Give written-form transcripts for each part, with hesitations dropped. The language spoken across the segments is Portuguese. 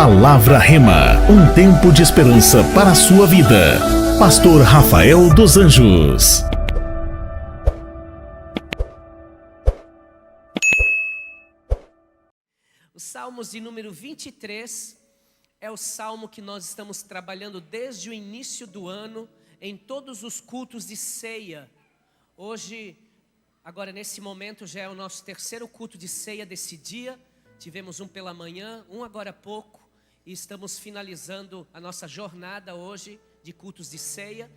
Palavra Rema, um tempo de esperança para a sua vida. Pastor Rafael dos Anjos. O Salmos de número 23 é o salmo que nós estamos trabalhando desde o início do ano, em todos os cultos de ceia. Hoje, agora nesse momento, já é o nosso terceiro culto de ceia desse dia. Tivemos um pela manhã, um agora há pouco, e estamos finalizando a nossa jornada hoje de cultos de ceia,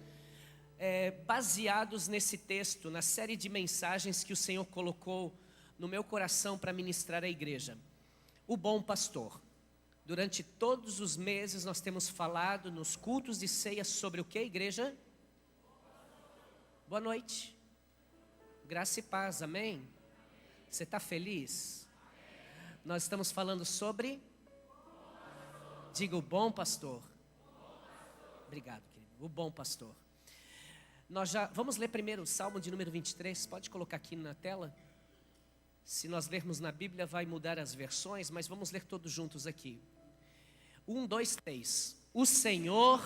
baseados nesse texto, na série de mensagens que o Senhor colocou no meu coração para ministrar à igreja. O bom pastor. Durante todos os meses nós temos falado nos cultos de ceia sobre o que, igreja? Boa noite. Graça e paz, amém? Você está feliz? Nós estamos falando sobre... Diga o bom pastor. Obrigado, querido. O bom pastor. Nós já vamos ler primeiro o Salmo de número 23. Pode colocar aqui na tela. Se nós lermos na Bíblia vai mudar as versões, mas vamos ler todos juntos aqui. 1, 2, 3. O Senhor...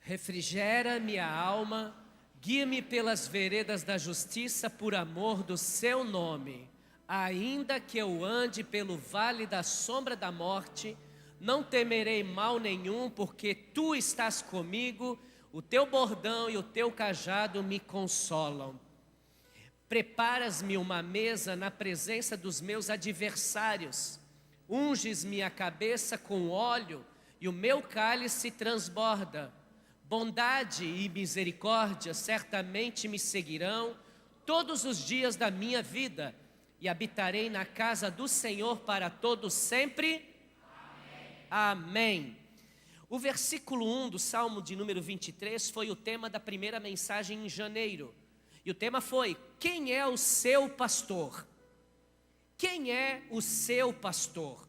refrigera minha alma, guia-me pelas veredas da justiça por amor do seu nome. Ainda que eu ande pelo vale da sombra da morte, não temerei mal nenhum, porque tu estás comigo, o teu bordão e o teu cajado me consolam. Preparas-me uma mesa na presença dos meus adversários, unges minha cabeça com óleo e o meu cálice transborda. Bondade e misericórdia certamente me seguirão todos os dias da minha vida, e habitarei na casa do Senhor para todos sempre. Amém. Amém. O versículo 1 do Salmo de número 23 foi o tema da primeira mensagem em janeiro. E o tema foi: quem é o seu pastor? Quem é o seu pastor?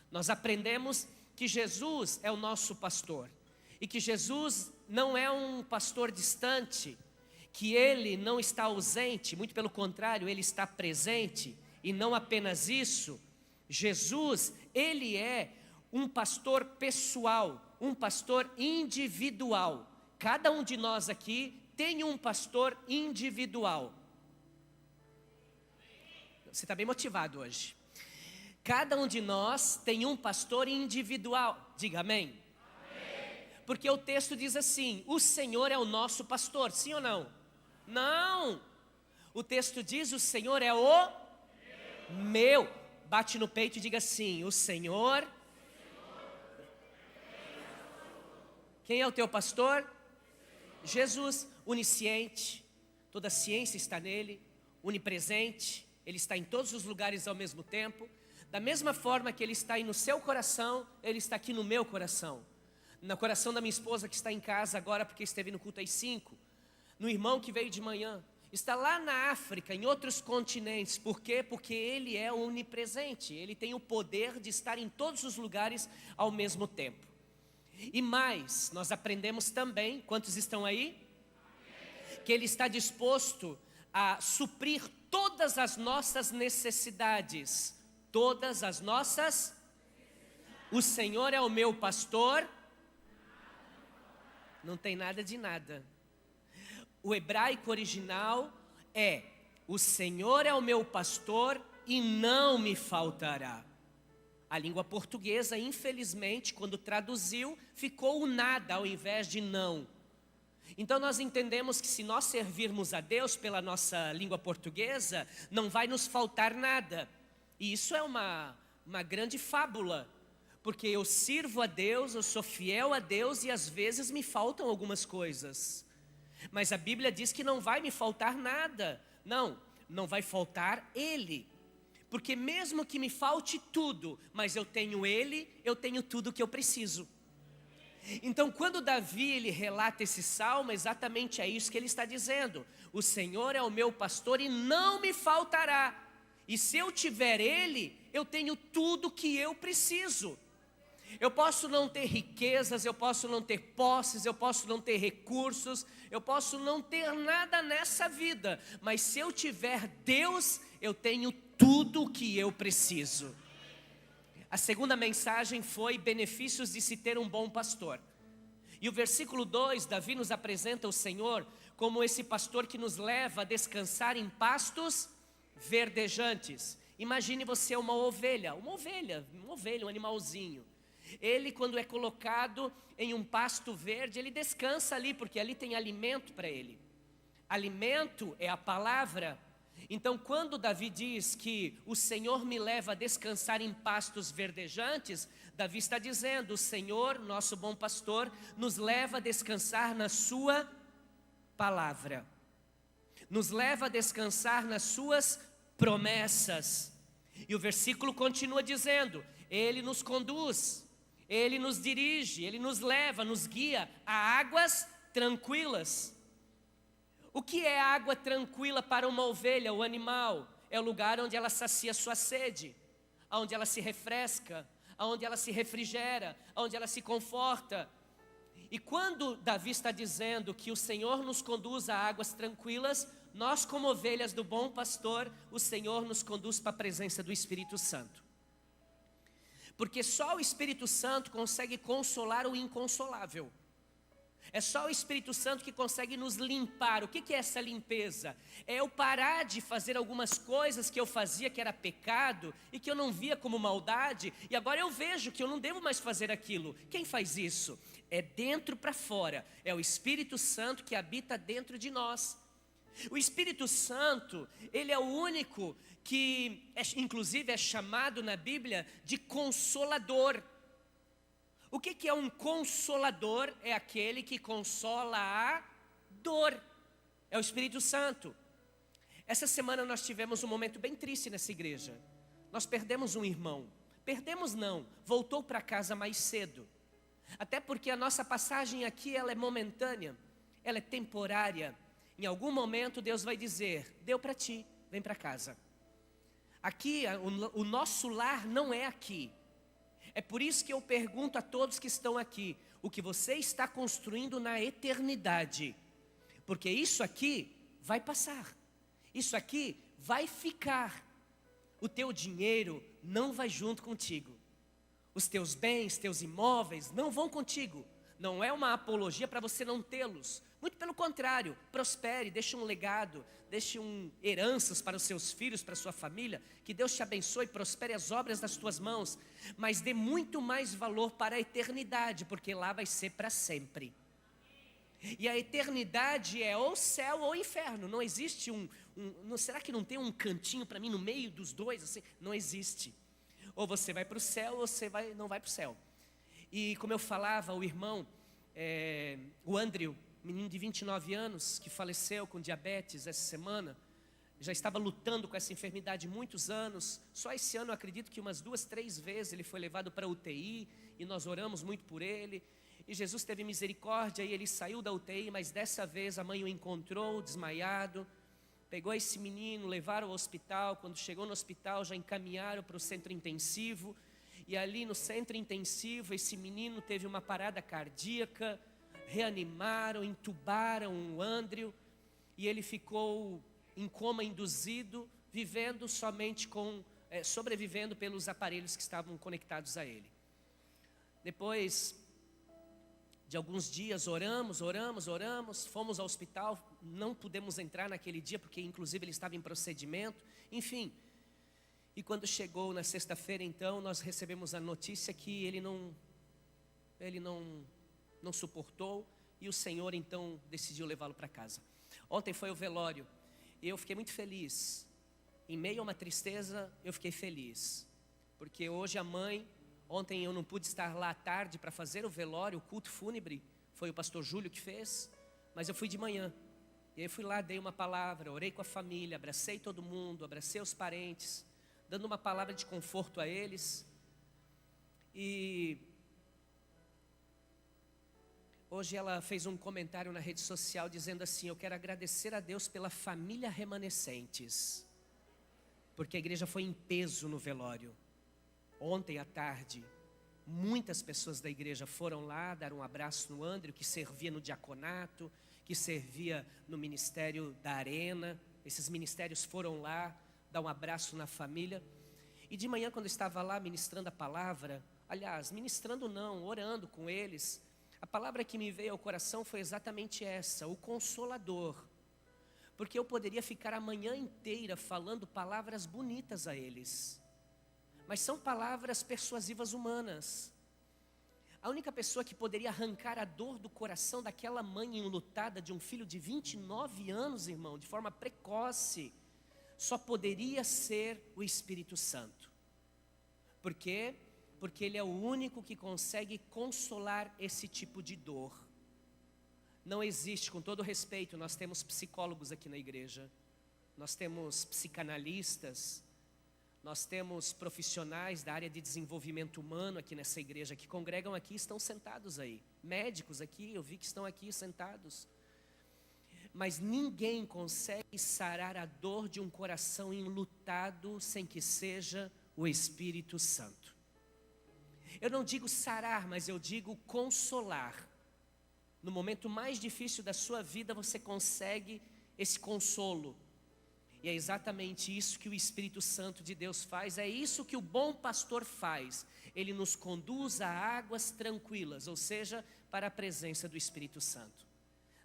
Nós aprendemos que Jesus é o nosso pastor. E que Jesus não é um pastor distante, que Ele não está ausente, muito pelo contrário, Ele está presente. E não apenas isso, Jesus, Ele é um pastor pessoal, um pastor individual. Cada um de nós aqui tem um pastor individual. Você está bem motivado hoje. Cada um de nós tem um pastor individual. Diga amém. Porque o texto diz assim: o Senhor é o nosso pastor, sim ou não? Não! O texto diz: o Senhor é o meu. Bate no peito e diga assim: o Senhor. Quem é o teu pastor? Jesus, onisciente, toda a ciência está nele, onipresente, Ele está em todos os lugares ao mesmo tempo. Da mesma forma que Ele está aí no seu coração, Ele está aqui no meu coração. No coração da minha esposa que está em casa agora porque esteve no culto às 5. No irmão que veio de manhã. Está lá na África, em outros continentes. Por quê? Porque Ele é onipresente. Ele tem o poder de estar em todos os lugares ao mesmo tempo. E mais, nós aprendemos também, quantos estão aí? Que Ele está disposto a suprir todas as nossas necessidades. Todas as nossas. O Senhor é o meu pastor. Não tem nada de nada. O hebraico original é: o Senhor é o meu pastor e não me faltará. A língua portuguesa, infelizmente, quando traduziu, ficou o nada ao invés de não. Então nós entendemos que se nós servirmos a Deus pela nossa língua portuguesa, não vai nos faltar nada. E isso é uma grande fábula. Porque eu sirvo a Deus, eu sou fiel a Deus e às vezes me faltam algumas coisas. Mas a Bíblia diz que não vai me faltar nada. Não vai faltar Ele. Porque mesmo que me falte tudo, mas eu tenho Ele, eu tenho tudo o que eu preciso. Então quando Davi ele relata esse salmo, exatamente é isso que ele está dizendo. O Senhor é o meu pastor e não me faltará. E se eu tiver Ele, eu tenho tudo o que eu preciso. Eu posso não ter riquezas, eu posso não ter posses, eu posso não ter recursos, eu posso não ter nada nessa vida, mas se eu tiver Deus, eu tenho tudo o que eu preciso. A segunda mensagem foi benefícios de se ter um bom pastor. E o versículo 2, Davi nos apresenta o Senhor como esse pastor que nos leva a descansar em pastos verdejantes. Imagine você uma ovelha, um animalzinho. Ele, quando é colocado em um pasto verde, ele descansa ali, porque ali tem alimento para ele. Alimento é a palavra. Então, quando Davi diz que o Senhor me leva a descansar em pastos verdejantes, Davi está dizendo: o Senhor, nosso bom pastor, nos leva a descansar na sua palavra, nos leva a descansar nas suas promessas. E o versículo continua dizendo: Ele nos conduz, Ele nos dirige, Ele nos leva, nos guia a águas tranquilas. O que é água tranquila para uma ovelha, o animal? É o lugar onde ela sacia sua sede, onde ela se refresca, onde ela se refrigera, onde ela se conforta. E quando Davi está dizendo que o Senhor nos conduz a águas tranquilas, nós, como ovelhas do bom pastor, o Senhor nos conduz para a presença do Espírito Santo. Porque só o Espírito Santo consegue consolar o inconsolável. É só o Espírito Santo que consegue nos limpar. O que é essa limpeza? É eu parar de fazer algumas coisas que eu fazia que era pecado e que eu não via como maldade, e agora eu vejo que eu não devo mais fazer aquilo. Quem faz isso? É dentro para fora. É o Espírito Santo que habita dentro de nós. O Espírito Santo, ele é o único que, inclusive, é chamado na Bíblia de Consolador. O que é um consolador? É aquele que consola a dor. É o Espírito Santo. Essa semana nós tivemos um momento bem triste nessa igreja. Nós perdemos um irmão. Perdemos não, voltou para casa mais cedo. Até porque a nossa passagem aqui, ela é momentânea, ela é temporária. Em algum momento Deus vai dizer: deu para ti, vem para casa. Aqui, o nosso lar não é aqui. É por isso que eu pergunto a todos que estão aqui: o que você está construindo na eternidade? Porque isso aqui vai passar, isso aqui vai ficar. O teu dinheiro não vai junto contigo, os teus bens, teus imóveis não vão contigo. Não é uma apologia para você não tê-los, muito pelo contrário, prospere, deixe um legado, deixe heranças para os seus filhos, para a sua família, que Deus te abençoe, prospere as obras das tuas mãos, mas dê muito mais valor para a eternidade, porque lá vai ser para sempre. E a eternidade é ou céu ou inferno, não existe será que não tem um cantinho para mim no meio dos dois? Assim? Não existe. Ou você vai para o céu ou você não vai para o céu. E como eu falava, o irmão, o Andrew, menino de 29 anos, que faleceu com diabetes essa semana, já estava lutando com essa enfermidade há muitos anos. Só esse ano eu acredito que umas 2, 3 vezes ele foi levado para a UTI, e nós oramos muito por ele. E Jesus teve misericórdia e ele saiu da UTI, mas dessa vez a mãe o encontrou desmaiado. Pegou esse menino, levaram ao hospital. Quando chegou no hospital, já encaminharam para o centro intensivo. E ali no centro intensivo, esse menino teve uma parada cardíaca. Reanimaram, entubaram o Andrew. E ele ficou em coma induzido, vivendo somente sobrevivendo pelos aparelhos que estavam conectados a ele. Depois de alguns dias, oramos, fomos ao hospital, não pudemos entrar naquele dia, porque inclusive ele estava em procedimento, enfim. E quando chegou na sexta-feira, então, nós recebemos a notícia que ele não suportou, e o Senhor, então, decidiu levá-lo para casa. Ontem foi o velório, e eu fiquei muito feliz. Em meio a uma tristeza, eu fiquei feliz, porque hoje a mãe... Ontem eu não pude estar lá à tarde para fazer o velório, o culto fúnebre, foi o pastor Júlio que fez, mas eu fui de manhã. E aí eu fui lá, dei uma palavra, orei com a família, abracei todo mundo, abracei os parentes, dando uma palavra de conforto a eles. E hoje ela fez um comentário na rede social dizendo assim: eu quero agradecer a Deus pela família Remanescentes, porque a igreja foi em peso no velório. Ontem à tarde, Muitas pessoas da igreja foram lá dar um abraço no Andrew, que servia no diaconato, que servia no ministério da Arena. Esses ministérios foram lá dar um abraço na família. E de manhã, quando eu estava lá ministrando a palavra, aliás, ministrando não, orando com eles, a palavra que me veio ao coração foi exatamente essa, o Consolador. Porque eu poderia ficar a manhã inteira falando palavras bonitas a eles, mas são palavras persuasivas humanas. A única pessoa que poderia arrancar a dor do coração daquela mãe enlutada de um filho de 29 anos, irmão, de forma precoce, só poderia ser o Espírito Santo. Por quê? Porque Ele é o único que consegue consolar esse tipo de dor. Não existe, com todo respeito, nós temos psicólogos aqui na igreja, nós temos psicanalistas, nós temos profissionais da área de desenvolvimento humano aqui nessa igreja, que congregam aqui e estão sentados aí. Médicos aqui, eu vi que estão aqui sentados. Mas ninguém consegue sarar a dor de um coração enlutado sem que seja o Espírito Santo. Eu não digo sarar, mas eu digo consolar. No momento mais difícil da sua vida, você consegue esse consolo. E é exatamente isso que o Espírito Santo de Deus faz, é isso que o bom pastor faz. Ele nos conduz a águas tranquilas, ou seja, para a presença do Espírito Santo.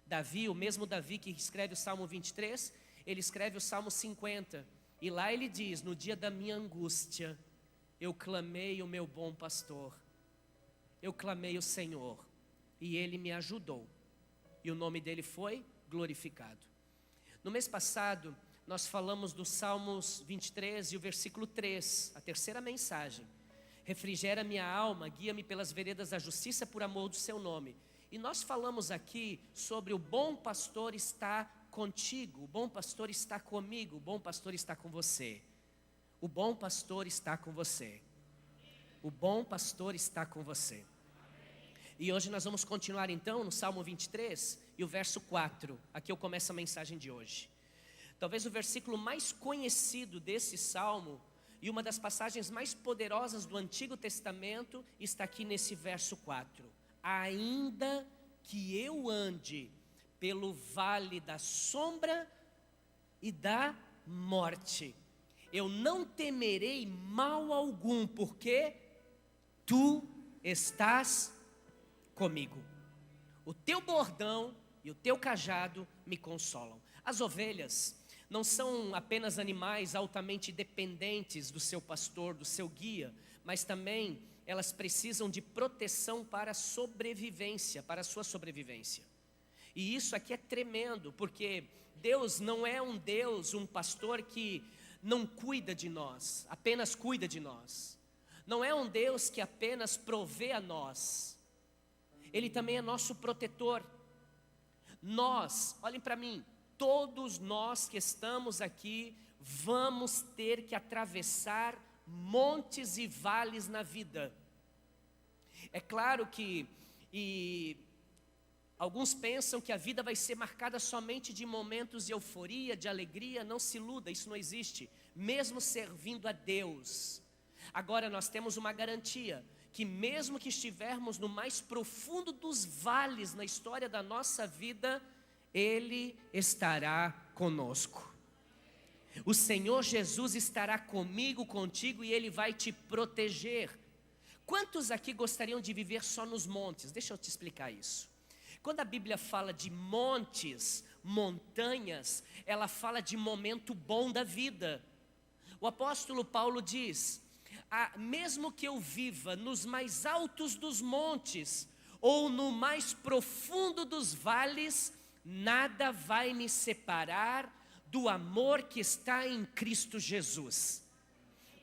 Davi, o mesmo Davi que escreve o Salmo 23, ele escreve o Salmo 50. E lá ele diz, no dia da minha angústia, eu clamei o meu bom pastor. Eu clamei o Senhor, e Ele me ajudou. E o nome dele foi glorificado. No mês passado, nós falamos do Salmos 23 e o versículo 3, a terceira mensagem. Refrigera minha alma, guia-me pelas veredas da justiça por amor do seu nome. E nós falamos aqui sobre o bom pastor está contigo, o bom pastor está comigo, o bom pastor está com você. O bom pastor está com você. O bom pastor está com você. E hoje nós vamos continuar então no Salmo 23 e o verso 4. Aqui eu começo a mensagem de hoje. Talvez o versículo mais conhecido desse salmo e uma das passagens mais poderosas do Antigo Testamento está aqui nesse verso 4. Ainda que eu ande pelo vale da sombra e da morte, eu não temerei mal algum, porque tu estás comigo. O teu bordão e o teu cajado me consolam. As ovelhas não são apenas animais altamente dependentes do seu pastor, do seu guia, mas também elas precisam de proteção para a sobrevivência, para a sua sobrevivência. E isso aqui é tremendo, porque Deus não é um Deus, um pastor que não cuida de nós, apenas cuida de nós. Não é um Deus que apenas provê a nós. Ele também é nosso protetor. Nós, olhem para mim, todos nós que estamos aqui vamos ter que atravessar montes e vales na vida. É claro que alguns pensam que a vida vai ser marcada somente de momentos de euforia, de alegria. Não se iluda, isso não existe, mesmo servindo a Deus. Agora nós temos uma garantia, que mesmo que estivermos no mais profundo dos vales na história da nossa vida, Ele estará conosco. O Senhor Jesus estará comigo, contigo, e Ele vai te proteger. Quantos aqui gostariam de viver só nos montes? Deixa eu te explicar isso. Quando a Bíblia fala de montes, montanhas, ela fala de momento bom da vida. O apóstolo Paulo diz, mesmo que eu viva nos mais altos dos montes, ou no mais profundo dos vales, nada vai me separar do amor que está em Cristo Jesus.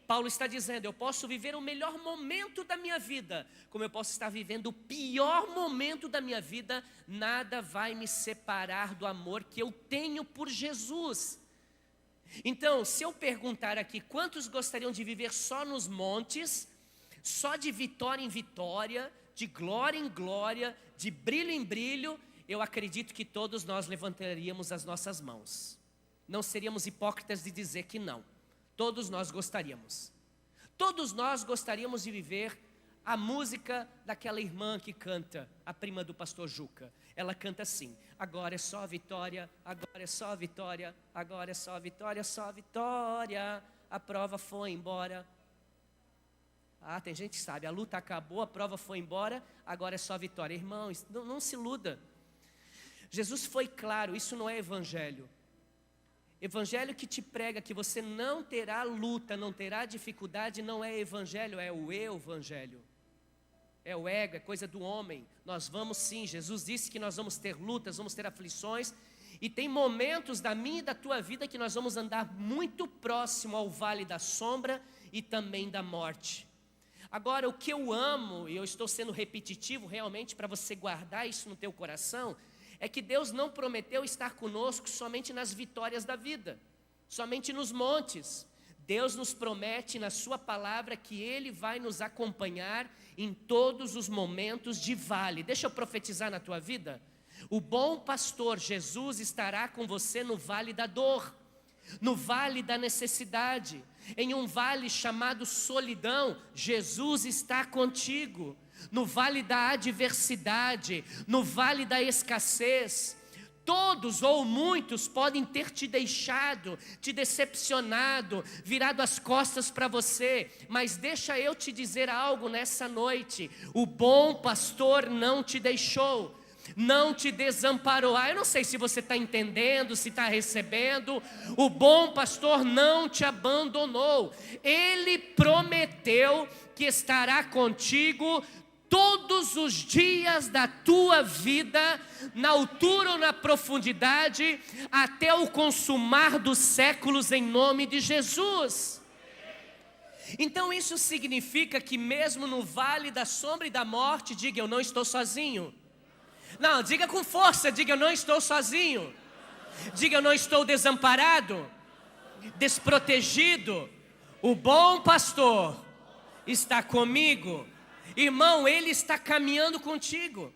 Paulo está dizendo, eu posso viver o melhor momento da minha vida, como eu posso estar vivendo o pior momento da minha vida, nada vai me separar do amor que eu tenho por Jesus. Então, se eu perguntar aqui, quantos gostariam de viver só nos montes, só de vitória em vitória, de glória em glória, de brilho em brilho, eu acredito que todos nós levantaríamos as nossas mãos. Não seríamos hipócritas de dizer que não. Todos nós gostaríamos. Todos nós gostaríamos de viver a música daquela irmã que canta, a prima do pastor Juca. Ela canta assim: agora é só vitória, agora é só vitória, agora é só vitória, só vitória, a prova foi embora. Ah, tem gente que sabe, a luta acabou, a prova foi embora, agora é só vitória. Irmão, não se iluda. Jesus foi claro, isso não é evangelho. Evangelho que te prega que você não terá luta, não terá dificuldade, não é evangelho, é o evangelho. É o ego, é coisa do homem. Nós vamos sim, Jesus disse que nós vamos ter lutas, vamos ter aflições. E tem momentos da minha e da tua vida que nós vamos andar muito próximo ao vale da sombra e também da morte. Agora, o que eu amo, e eu estou sendo repetitivo realmente para você guardar isso no teu coração, é que Deus não prometeu estar conosco somente nas vitórias da vida, somente nos montes. Deus nos promete na sua palavra que Ele vai nos acompanhar em todos os momentos de vale. Deixa eu profetizar na tua vida. O bom pastor Jesus estará com você no vale da dor, no vale da necessidade, em um vale chamado solidão. Jesus está contigo. No vale da adversidade, no vale da escassez. Todos ou muitos podem ter te deixado, te decepcionado, virado as costas para você, mas deixa eu te dizer algo nessa noite: o bom pastor não te deixou, não te desamparou. Eu não sei se você está entendendo, se está recebendo. O bom pastor não te abandonou. Ele prometeu que estará contigo todos os dias da tua vida, na altura ou na profundidade, até o consumar dos séculos, em nome de Jesus. Então isso significa que mesmo no vale da sombra e da morte, diga: eu não estou sozinho. Não, diga com força, diga: eu não estou sozinho. Diga: eu não estou desamparado, desprotegido. O bom pastor está comigo. Irmão, Ele está caminhando contigo.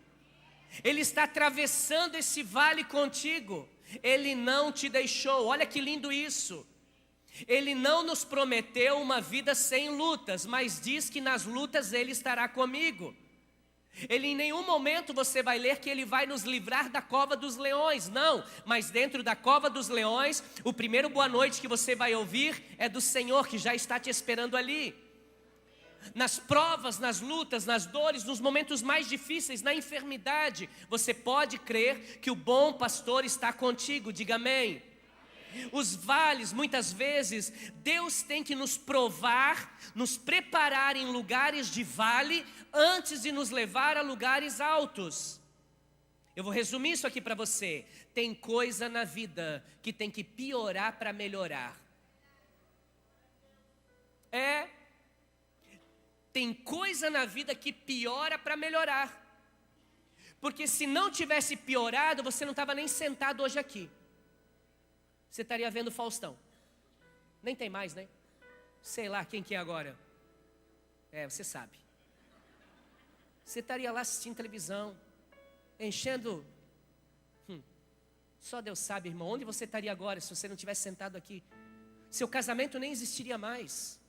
Ele está atravessando esse vale contigo. Ele não te deixou. Olha que lindo isso. Ele não nos prometeu uma vida sem lutas, mas diz que nas lutas Ele estará comigo. Ele em nenhum momento você vai ler que Ele vai nos livrar da cova dos leões, não. Mas dentro da cova dos leões, o primeiro boa noite que você vai ouvir é do Senhor, que já está te esperando ali. Nas provas, nas lutas, nas dores, nos momentos mais difíceis, na enfermidade, você pode crer que o bom pastor está contigo. Diga amém. Os vales, muitas vezes, Deus tem que nos provar, nos preparar em lugares de vale, antes de nos levar a lugares altos. Eu vou resumir isso aqui para você. Tem coisa na vida que tem que piorar para melhorar. Tem coisa na vida que piora para melhorar. Porque se não tivesse piorado, você não estava nem sentado hoje aqui. Você estaria vendo Faustão. Nem tem mais, né? Sei lá quem que é agora. Você sabe. Você estaria lá assistindo televisão, enchendo. Só Deus sabe, irmão, onde você estaria agora se você não tivesse sentado aqui. Seu casamento nem existiria mais.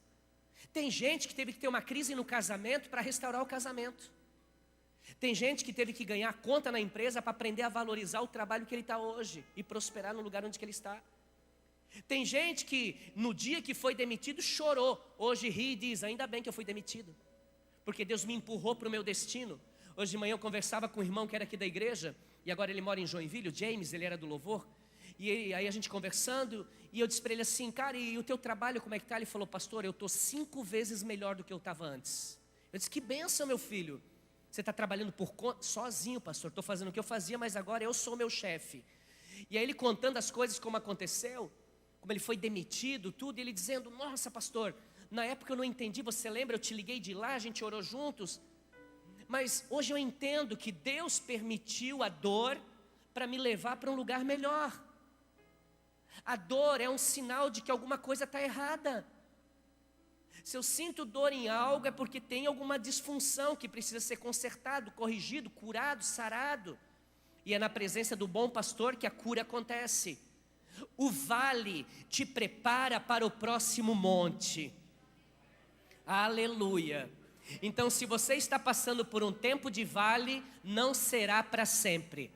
Tem gente que teve que ter uma crise no casamento para restaurar o casamento. Tem gente que teve que ganhar conta na empresa para aprender a valorizar o trabalho que ele está hoje e prosperar no lugar onde que ele está. Tem gente que no dia que foi demitido chorou, hoje ri e diz: ainda bem que eu fui demitido, porque Deus me empurrou para o meu destino. Hoje de manhã eu conversava com um irmão que era aqui da igreja, e agora ele mora em Joinville, o James, ele era do louvor. E aí a gente conversando, e eu disse para ele assim: cara, e o teu trabalho como é que está? Ele falou: pastor, eu estou 5 vezes melhor do que eu estava antes. Eu disse: que bênção, meu filho. Você está trabalhando por conta? Sozinho, pastor, estou fazendo o que eu fazia, mas agora eu sou o meu chefe. E aí ele contando as coisas como aconteceu, como ele foi demitido, tudo, e ele dizendo: nossa, pastor, na época eu não entendi, você lembra? Eu te liguei de lá, a gente orou juntos. Mas hoje eu entendo que Deus permitiu a dor para me levar para um lugar melhor. A dor é um sinal de que alguma coisa está errada. Se eu sinto dor em algo, é porque tem alguma disfunção que precisa ser consertado, corrigido, curado, sarado. E é na presença do bom pastor que a cura acontece. O vale te prepara para o próximo monte. Aleluia. Então, se você está passando por um tempo de vale, não será para sempre.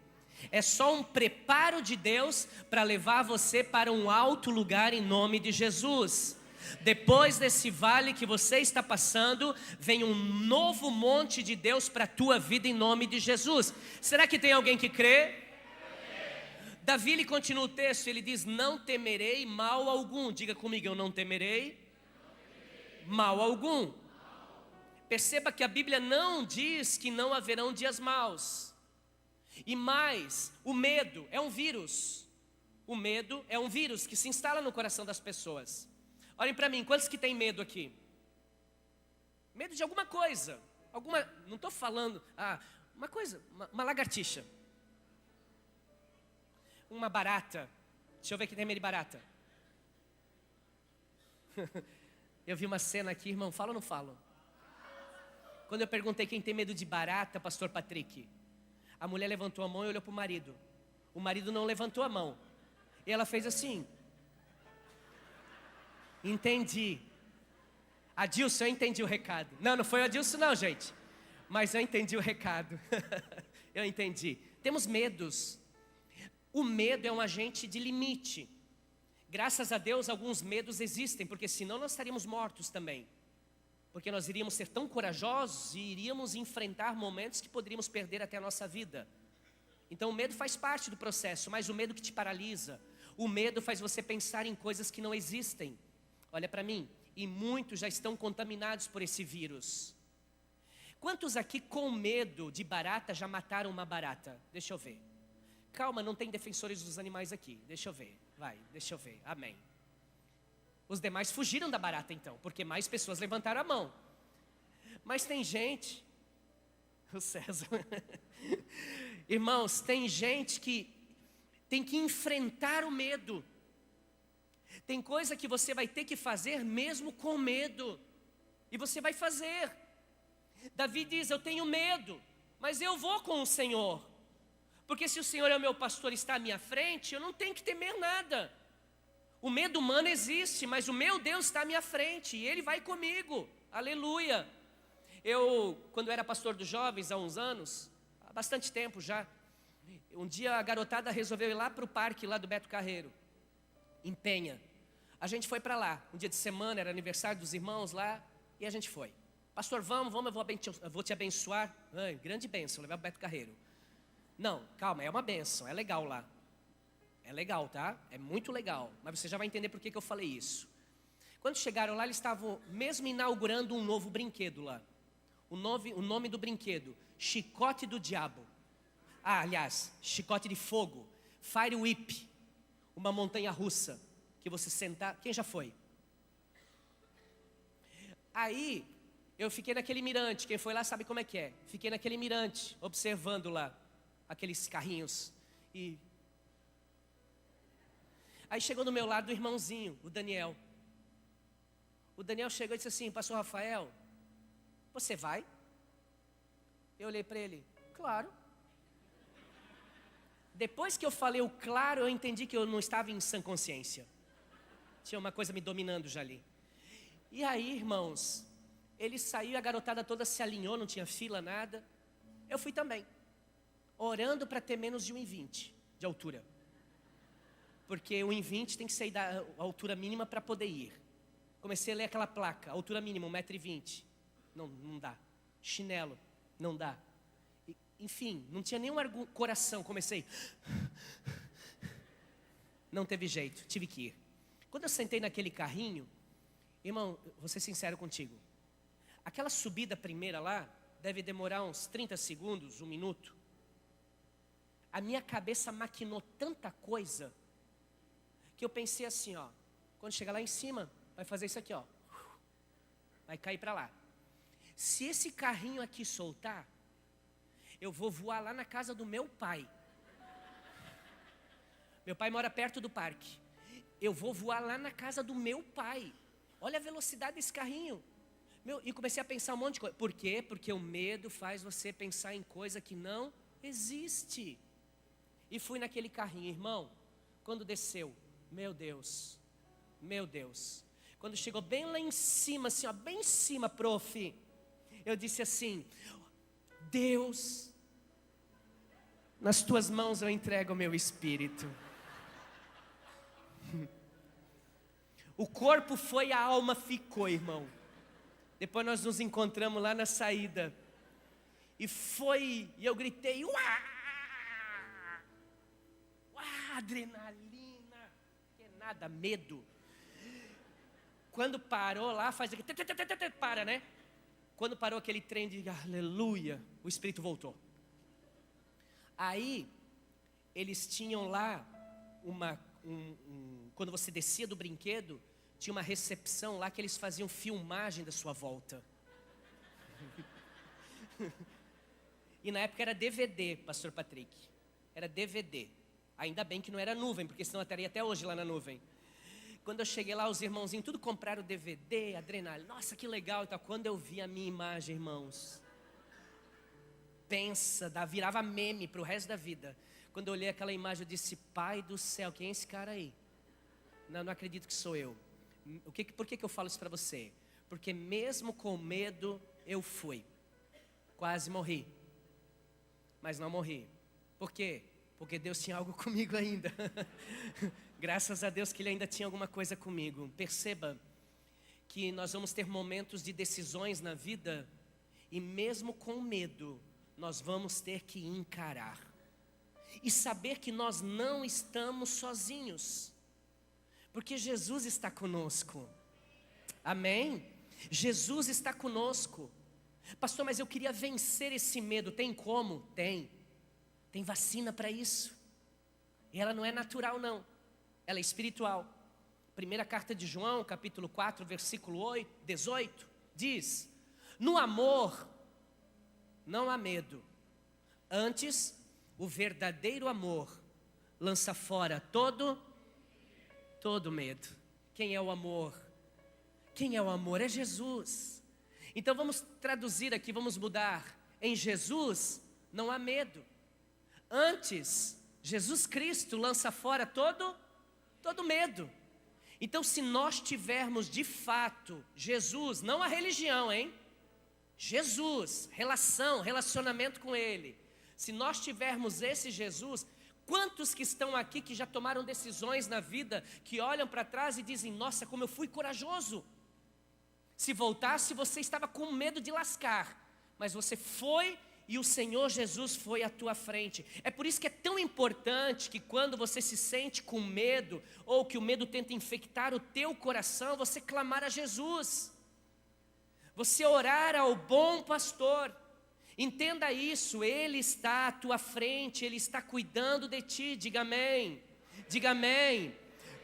É só um preparo de Deus para levar você para um alto lugar em nome de Jesus. Depois desse vale que você está passando, vem um novo monte de Deus para a tua vida em nome de Jesus. Será que tem alguém que crê? Davi, ele continua o texto, ele diz: não temerei mal algum. Diga comigo, eu não temerei mal algum. Perceba que a Bíblia não diz que não haverão dias maus. E mais, o medo é um vírus. O medo é um vírus que se instala no coração das pessoas. Olhem para mim, quantos que têm medo aqui? Medo de alguma coisa. Não estou falando, uma coisa, uma lagartixa. Uma barata. Deixa eu ver quem tem medo de barata. Eu vi uma cena aqui, irmão, falo ou não falo? Quando eu perguntei quem tem medo de barata, pastor Patrick, a mulher levantou a mão e olhou para o marido. O marido não levantou a mão. E ela fez assim. Entendi. Adilson, eu entendi o recado. Não foi o Adilson não, gente. Mas eu entendi o recado. Eu entendi. Temos medos. O medo é um agente de limite. Graças a Deus, alguns medos existem, porque senão nós estaríamos mortos também. Porque nós iríamos ser tão corajosos e iríamos enfrentar momentos que poderíamos perder até a nossa vida. Então o medo faz parte do processo, mas o medo que te paralisa, o medo faz você pensar em coisas que não existem. Olha para mim, e muitos já estão contaminados por esse vírus. Quantos aqui com medo de barata já mataram uma barata? Deixa eu ver. Calma, não tem defensores dos animais aqui. Deixa eu ver, deixa eu ver, amém. Os demais fugiram da barata então, porque mais pessoas levantaram a mão. Mas tem gente, o César, irmãos, tem gente que tem que enfrentar o medo. Tem coisa que você vai ter que fazer mesmo com medo, e você vai fazer. Davi diz: eu tenho medo, mas eu vou com o Senhor, porque se o Senhor é o meu pastor e está à minha frente, eu não tenho que temer nada. O medo humano existe, mas o meu Deus está à minha frente e Ele vai comigo, aleluia. Eu, quando era pastor dos jovens há uns anos, há bastante tempo já, um dia a garotada resolveu ir lá para o parque lá do Beto Carreiro, em Penha. A gente foi para lá, um dia de semana, era aniversário dos irmãos lá, e a gente foi. Pastor, vamos, eu vou te abençoar. Grande bênção, levar para o Beto Carreiro. Não, calma, é uma bênção, é legal lá. É legal, tá? É muito legal. Mas você já vai entender por que eu falei isso. Quando chegaram lá, eles estavam mesmo inaugurando um novo brinquedo lá. O nome do brinquedo, Chicote do Diabo. Aliás, Chicote de Fogo. Fire Whip. Uma montanha russa. Que você sentar... Quem já foi? Aí, eu fiquei naquele mirante. Quem foi lá sabe como é que é. Fiquei naquele mirante, observando lá aqueles carrinhos. E... aí chegou do meu lado o irmãozinho, o Daniel. O Daniel chegou e disse assim: pastor Rafael, você vai? Eu olhei para ele: claro. Depois que eu falei o claro, eu entendi que eu não estava em sã consciência. Tinha uma coisa me dominando já ali. E aí, irmãos, ele saiu, a garotada toda se alinhou, não tinha fila, nada. Eu fui também, orando para ter menos de 1,20 de altura. Porque o 1,20 tem que sair da altura mínima para poder ir. Comecei a ler aquela placa, altura mínima, 1,20 m. Não dá. Chinelo, não dá. Enfim, não tinha nenhum coração, comecei. Não teve jeito, tive que ir. Quando eu sentei naquele carrinho, irmão, vou ser sincero contigo. Aquela subida primeira lá, deve demorar uns 30 segundos, 1 minuto. A minha cabeça maquinou tanta coisa, que eu pensei assim, ó, quando chegar lá em cima, vai fazer isso aqui, ó, vai cair para lá. Se esse carrinho aqui soltar, eu vou voar lá na casa do meu pai. Meu pai mora perto do parque. Eu vou voar lá na casa do meu pai. Olha a velocidade desse carrinho. E comecei a pensar um monte de coisa. Por quê? Porque o medo faz você pensar em coisa que não existe. E fui naquele carrinho, irmão. Quando desceu, meu Deus, meu Deus. Quando chegou bem lá em cima, assim, ó, bem em cima, prof. eu disse assim: Deus, nas tuas mãos eu entrego o meu espírito. O corpo foi, a alma ficou, irmão. Depois nós nos encontramos lá na saída. E eu gritei: uá! Uá, adrenalina! Que nada, medo. Quando parou lá, faz aqui, para, né? Quando parou aquele trem de aleluia, o Espírito voltou. Aí, eles tinham lá quando você descia do brinquedo, tinha uma recepção lá que eles faziam filmagem da sua volta. E na época era DVD, pastor Patrick. Era DVD. Ainda bem que não era nuvem, porque senão eu estaria até hoje lá na nuvem. Quando eu cheguei lá, os irmãozinhos tudo compraram DVD, adrenalina. Nossa, que legal e tal. Quando eu vi a minha imagem, irmãos, virava meme para o resto da vida. Quando eu olhei aquela imagem, eu disse: Pai do céu, quem é esse cara aí? Não acredito que sou eu. Por que eu falo isso para você? Porque mesmo com medo, eu fui. Quase morri. Mas não morri. Por quê? Porque Deus tinha algo comigo ainda. Graças a Deus que Ele ainda tinha alguma coisa comigo. Perceba que nós vamos ter momentos de decisões na vida, e mesmo com medo, nós vamos ter que encarar. E saber que nós não estamos sozinhos. Porque Jesus está conosco. Amém? Jesus está conosco. Pastor, mas eu queria vencer esse medo. Tem como? Tem. Tem vacina para isso. E ela não é natural, não. Ela é espiritual. Primeira carta de João, capítulo 4, versículo 18, diz: no amor não há medo. Antes, o verdadeiro amor lança fora todo medo. Quem é o amor? Quem é o amor? É Jesus. Então vamos traduzir aqui, vamos mudar. Em Jesus não há medo. Antes, Jesus Cristo lança fora todo medo. Então, se nós tivermos de fato Jesus, não a religião, hein? Jesus, relacionamento com Ele. Se nós tivermos esse Jesus, quantos que estão aqui que já tomaram decisões na vida, que olham para trás e dizem: nossa, como eu fui corajoso. Se voltasse, você estava com medo de lascar, mas você foi e o Senhor Jesus foi à tua frente. É por isso que é tão importante que quando você se sente com medo, ou que o medo tenta infectar o teu coração, você clamar a Jesus. Você orar ao bom pastor. Entenda isso, Ele está à tua frente, Ele está cuidando de ti. Diga amém. Diga amém.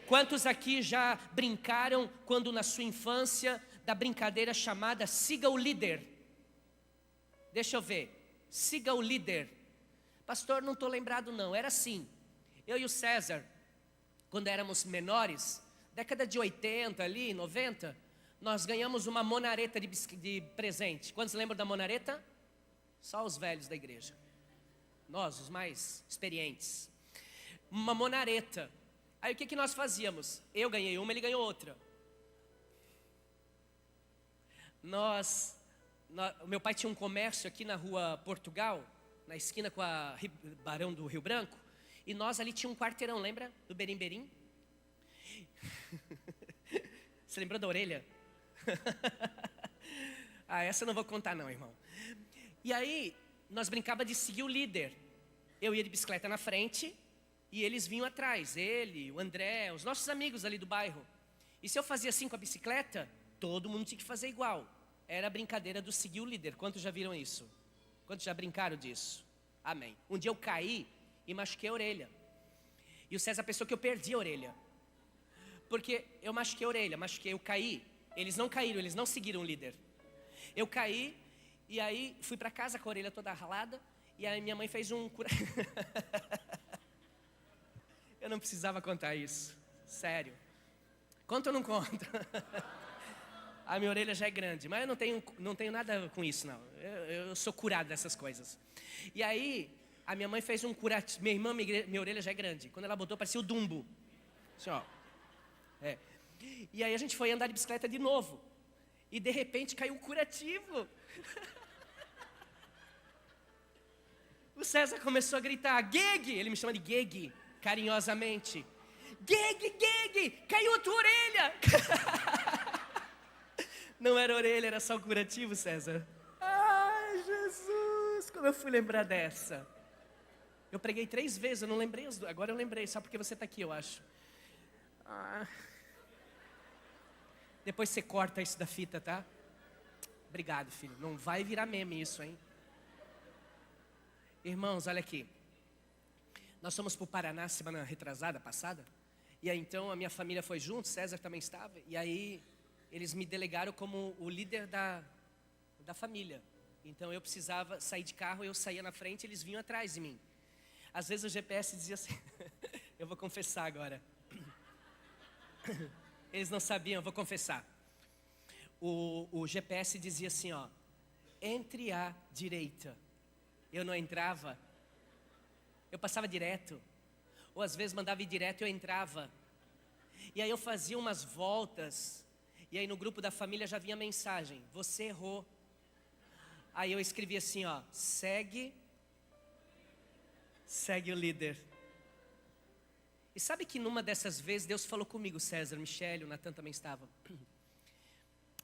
Quantos aqui já brincaram quando na sua infância da brincadeira chamada siga o líder? Deixa eu ver. Siga o líder. Pastor, não estou lembrado não. Era assim. Eu e o César, quando éramos menores, década de 80 ali, 90, nós ganhamos uma monareta de presente. Quantos lembram da monareta? Só os velhos da igreja. Nós, os mais experientes. Uma monareta. Aí o que nós fazíamos? Eu ganhei uma, ele ganhou outra. O meu pai tinha um comércio aqui na rua Portugal, na esquina com a Barão do Rio Branco, e nós ali tinha um quarteirão, lembra? Do Berim Berim. Você lembrou da orelha? Essa eu não vou contar não, irmão. E aí, nós brincava de seguir o líder. Eu ia de bicicleta na frente, e eles vinham atrás. Ele, o André, os nossos amigos ali do bairro. E se eu fazia assim com a bicicleta, todo mundo tinha que fazer igual. Era a brincadeira do seguir o líder. Quantos já viram isso? Quantos já brincaram disso? Amém. Um dia eu caí e machuquei a orelha. E o César pensou que eu perdi a orelha. Porque eu machuquei a orelha, eu caí. Eles não caíram, eles não seguiram o líder. Eu caí e aí fui para casa com a orelha toda ralada. E aí minha mãe fez um... Eu não precisava contar isso. Sério. Conta ou não conta? A minha orelha já é grande, mas eu não tenho nada com isso, não. Eu sou curado dessas coisas. E aí, a minha mãe fez um curativo. Minha irmã, minha orelha já é grande. Quando ela botou, parecia o Dumbo. Assim, ó. E aí a gente foi andar de bicicleta de novo. E de repente caiu um curativo. O César começou a gritar, Geg! Ele me chama de Geg, carinhosamente. Geg, Geg, caiu a tua orelha! Não era orelha, era só o curativo, César. Ai, Jesus, como eu fui lembrar dessa. Eu preguei 3 vezes, eu não lembrei as duas. Agora eu lembrei, só porque você está aqui, eu acho. Depois você corta isso da fita, tá? Obrigado, filho. Não vai virar meme isso, hein? Irmãos, olha aqui. Nós fomos para o Paraná semana retrasada, passada. E aí então a minha família foi junto, César também estava. E aí eles me delegaram como o líder da família. Então eu precisava sair de carro, eu saía na frente e eles vinham atrás de mim. Às vezes o GPS dizia assim, eu vou confessar agora. Eles não sabiam, eu vou confessar. O GPS dizia assim, ó, entre à direita. Eu não entrava, eu passava direto. Ou às vezes mandava ir direto e eu entrava. E aí eu fazia umas voltas. E aí no grupo da família já vinha mensagem, você errou. Aí eu escrevi assim, ó, segue o líder. E sabe que numa dessas vezes Deus falou comigo, César, Michele, o Natan também estava.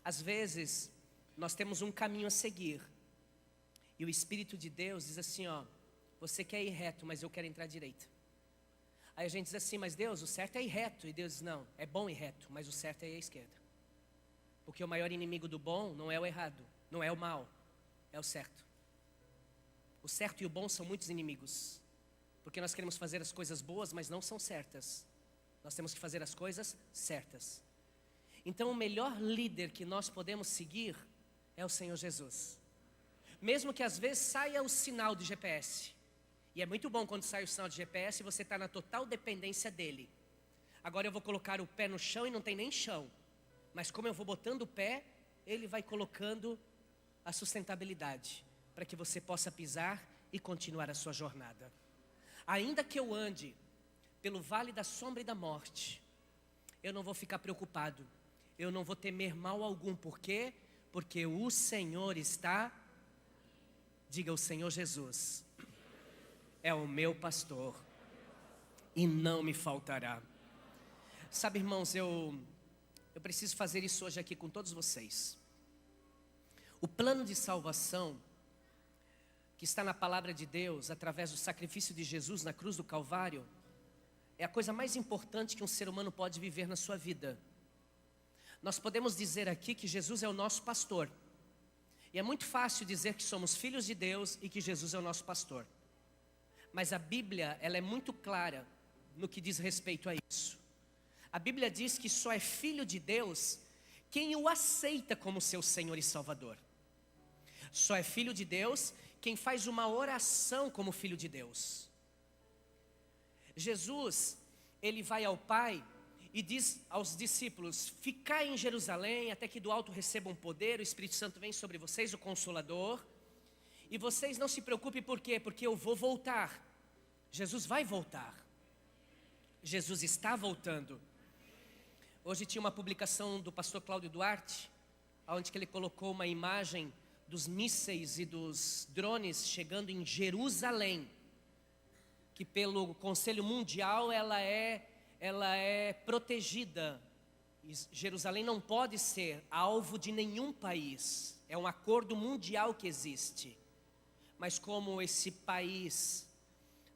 Às vezes nós temos um caminho a seguir. E o Espírito de Deus diz assim, ó, você quer ir reto, mas eu quero entrar à direita. Aí a gente diz assim, mas Deus, o certo é ir reto. E Deus diz, não, é bom ir reto, mas o certo é ir à esquerda. Porque o maior inimigo do bom não é o errado, não é o mal, é o certo. O certo e o bom são muitos inimigos. Porque nós queremos fazer as coisas boas, mas não são certas. Nós temos que fazer as coisas certas. Então o melhor líder que nós podemos seguir é o Senhor Jesus. Mesmo que às vezes saia o sinal de GPS. E é muito bom quando sai o sinal de GPS e você está na total dependência dele. Agora eu vou colocar o pé no chão e não tem nem chão. Mas como eu vou botando o pé, ele vai colocando a sustentabilidade. Para que você possa pisar e continuar a sua jornada. Ainda que eu ande pelo vale da sombra e da morte, eu não vou ficar preocupado. Eu não vou temer mal algum. Por quê? Porque o Senhor está... Diga, o Senhor Jesus é o meu pastor e não me faltará. Sabe, irmãos, eu preciso fazer isso hoje aqui com todos vocês. O plano de salvação que está na palavra de Deus, através do sacrifício de Jesus na cruz do Calvário, é a coisa mais importante que um ser humano pode viver na sua vida. Nós podemos dizer aqui que Jesus é o nosso pastor. E é muito fácil dizer que somos filhos de Deus e que Jesus é o nosso pastor. Mas a Bíblia, ela é muito clara no que diz respeito a isso. A Bíblia diz que só é filho de Deus quem o aceita como seu Senhor e Salvador. Só é filho de Deus quem faz uma oração como filho de Deus. Jesus, ele vai ao Pai e diz aos discípulos, ficai em Jerusalém até que do alto recebam poder, o Espírito Santo vem sobre vocês, o Consolador. E vocês não se preocupem, por quê? Porque eu vou voltar. Jesus vai voltar. Jesus está voltando. Hoje tinha uma publicação do pastor Cláudio Duarte, onde ele colocou uma imagem dos mísseis e dos drones chegando em Jerusalém, que pelo Conselho Mundial ela é protegida. Jerusalém não pode ser alvo de nenhum país. É um acordo mundial que existe. Mas como esse país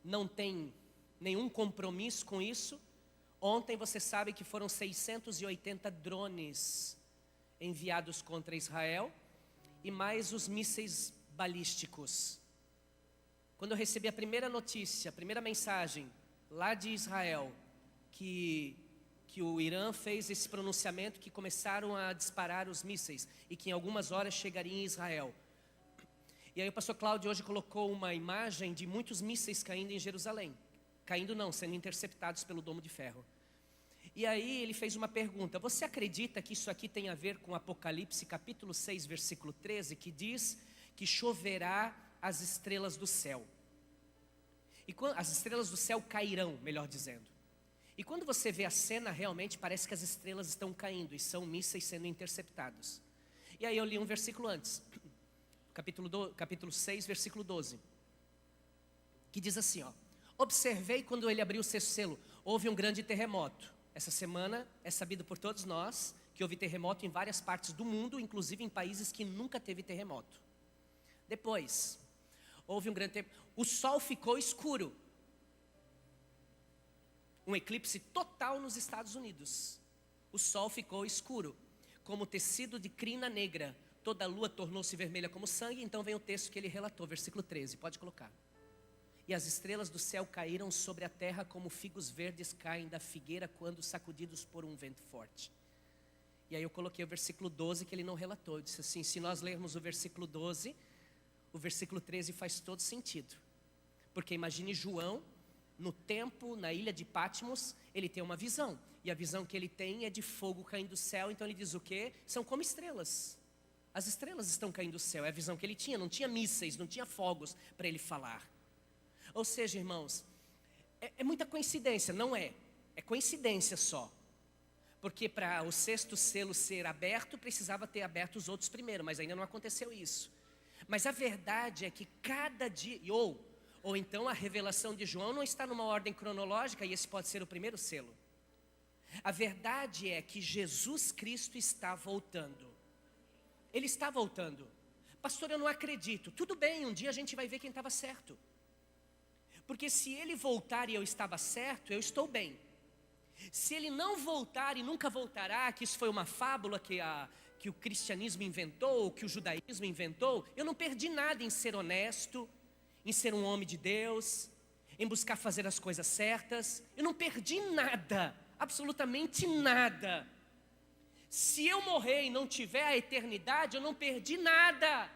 não tem nenhum compromisso com isso, ontem você sabe que foram 680 drones enviados contra Israel e mais os mísseis balísticos. Quando eu recebi a primeira notícia, a primeira mensagem lá de Israel, que o Irã fez esse pronunciamento, que começaram a disparar os mísseis e que em algumas horas chegaria em Israel. E aí o pastor Cláudio hoje colocou uma imagem de muitos mísseis caindo em Jerusalém. Caindo não, sendo interceptados pelo domo de ferro. E aí ele fez uma pergunta, você acredita que isso aqui tem a ver com Apocalipse capítulo 6, versículo 13, que diz que choverá as estrelas do céu. E as estrelas do céu cairão, melhor dizendo. E quando você vê a cena, realmente parece que as estrelas estão caindo e são mísseis sendo interceptados. E aí eu li um versículo antes, capítulo 6, versículo 12, que diz assim, ó: observei quando ele abriu o sexto selo, houve um grande terremoto. Essa semana é sabido por todos nós que houve terremoto em várias partes do mundo, inclusive em países que nunca teve terremoto. Depois, houve um grande terremoto, o sol ficou escuro. Um eclipse total nos Estados Unidos. O sol ficou escuro, como tecido de crina negra. Toda a lua tornou-se vermelha como sangue. Então vem o texto que ele relatou, versículo 13, pode colocar. E as estrelas do céu caíram sobre a terra como figos verdes caem da figueira quando sacudidos por um vento forte. E aí eu coloquei o versículo 12 que ele não relatou. Eu disse assim, se nós lermos o versículo 12, o versículo 13 faz todo sentido. Porque imagine João, no tempo, na ilha de Patmos, ele tem uma visão. E a visão que ele tem é de fogo caindo do céu. Então ele diz o quê? São como estrelas. As estrelas estão caindo do céu. É a visão que ele tinha. Não tinha mísseis, não tinha fogos para ele falar. Ou seja, irmãos, é muita coincidência, não é? É coincidência só. Porque para o sexto selo ser aberto, precisava ter aberto os outros primeiro. Mas ainda não aconteceu isso. Mas a verdade é que cada dia... Ou então a revelação de João não está numa ordem cronológica e esse pode ser o primeiro selo. A verdade é que Jesus Cristo está voltando. Ele está voltando. Pastor, eu não acredito. Tudo bem, um dia a gente vai ver quem estava certo. Porque se ele voltar e eu estava certo, eu estou bem. Se ele não voltar e nunca voltará, que isso foi uma fábula que o cristianismo inventou, que o judaísmo inventou, eu não perdi nada em ser honesto, em ser um homem de Deus, em buscar fazer as coisas certas. Eu não perdi nada, absolutamente nada. Se eu morrer e não tiver a eternidade, eu não perdi nada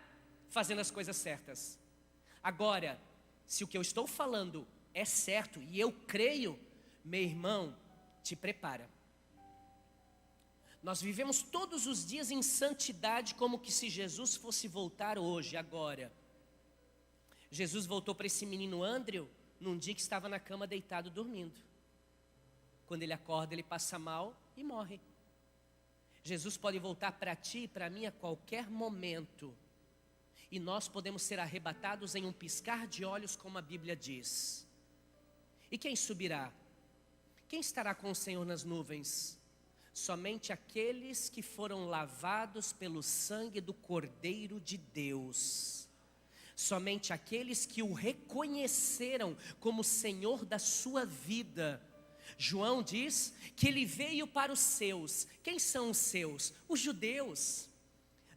fazendo as coisas certas. Agora, se o que eu estou falando é certo e eu creio, meu irmão, te prepara. Nós vivemos todos os dias em santidade como que se Jesus fosse voltar hoje, agora. Jesus voltou para esse menino Andrew num dia que estava na cama deitado dormindo. Quando ele acorda, ele passa mal e morre. Jesus pode voltar para ti e para mim a qualquer momento. E nós podemos ser arrebatados em um piscar de olhos, como a Bíblia diz. E quem subirá? Quem estará com o Senhor nas nuvens? Somente aqueles que foram lavados pelo sangue do Cordeiro de Deus. Somente aqueles que o reconheceram como Senhor da sua vida. João diz que ele veio para os seus. Quem são os seus? Os judeus.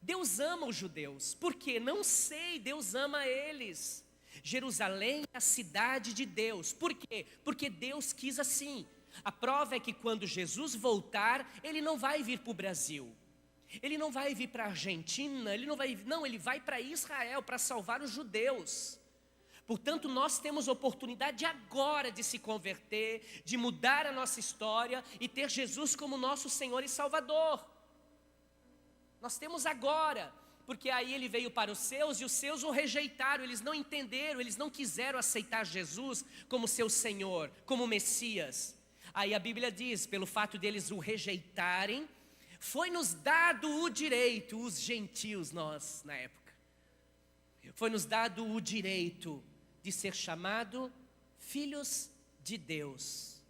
Deus ama os judeus. Por quê? Não sei, Deus ama eles. Jerusalém é a cidade de Deus. Por quê? Porque Deus quis assim. A prova é que quando Jesus voltar, ele não vai vir para o Brasil. Ele não vai vir para a Argentina, ele vai para Israel para salvar os judeus. Portanto, nós temos oportunidade agora de se converter, de mudar a nossa história e ter Jesus como nosso Senhor e Salvador. Nós temos agora, porque aí ele veio para os seus e os seus o rejeitaram, eles não entenderam, eles não quiseram aceitar Jesus como seu Senhor, como Messias. Aí a Bíblia diz, pelo fato deles o rejeitarem, foi-nos dado o direito, os gentios nós na época, foi-nos dado o direito de ser chamado filhos de Deus.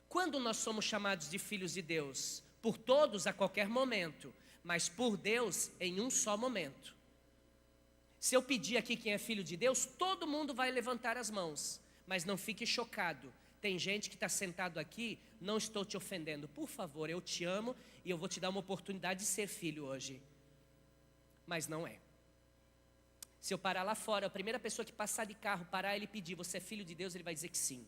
Quando nós somos chamados de filhos de Deus? Por todos a qualquer momento, mas por Deus em um só momento. Se eu pedir aqui quem é filho de Deus, todo mundo vai levantar as mãos, mas não fique chocado. Tem gente que está sentado aqui, não estou te ofendendo. Por favor, eu te amo e eu vou te dar uma oportunidade de ser filho hoje. Mas não é. Se eu parar lá fora, a primeira pessoa que passar de carro, parar e ele pedir, você é filho de Deus? Ele vai dizer que sim.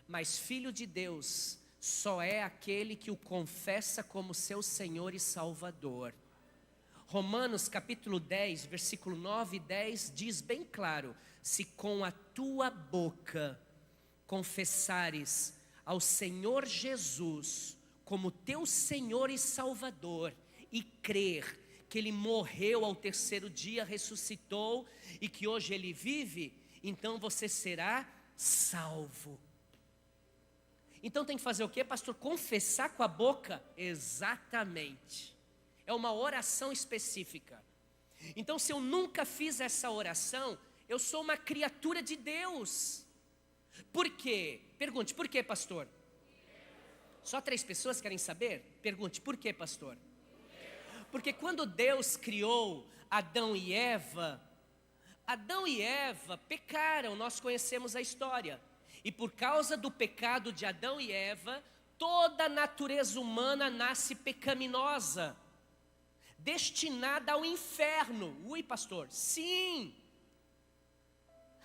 Mas filho de Deus só é aquele que o confessa como seu Senhor e Salvador. Romanos capítulo 10, versículo 9 e 10 diz bem claro: se com a tua boca confessares ao Senhor Jesus como teu Senhor e Salvador e crer que Ele morreu ao terceiro dia, ressuscitou e que hoje Ele vive, então você será salvo. Então tem que fazer o quê, pastor? Confessar com a boca? Exatamente. É uma oração específica. Então, se eu nunca fiz essa oração, eu sou uma criatura de Deus. Por quê? Pergunte, por quê, pastor? Só 3 pessoas querem saber? Pergunte, por quê, pastor? Porque quando Deus criou Adão e Eva pecaram, nós conhecemos a história. E por causa do pecado de Adão e Eva, toda a natureza humana nasce pecaminosa, destinada ao inferno. Ui, pastor, sim.